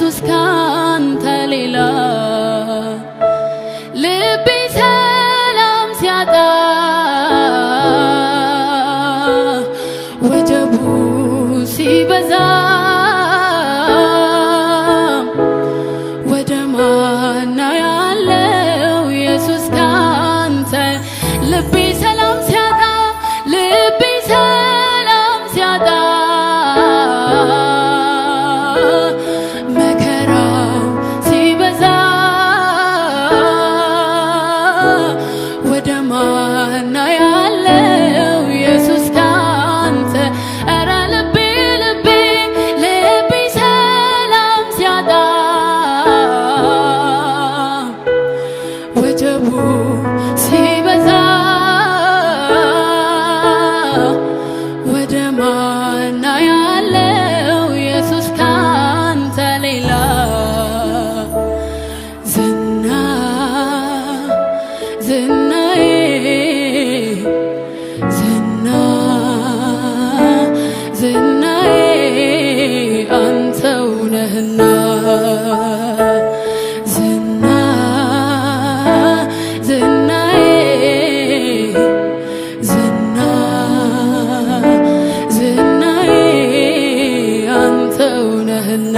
ኢየሱስ ካንተ ሌላ ልቤ ሰላም ሲያጣ ወጀቡ ሲበዛ ወደ ማና ያለው ኢየሱስ ካንተ ልቤ ሰላም ሲያጣ ልቤ ሰላም ሲያጣ መከራው ሲበዛ ወደ ማና ያለው ኢየሱስ ካንተ ኧረ ልቤ ልቤ ልቤ ሰላም ሲያጣ ወጀቡ ሲበዛ ወደ ማና ያለው ኢየሱስ ካንተ ሌላ ዝናዬ ዝናዬ አንተው ነህና ዝናዬ አንተው ነህና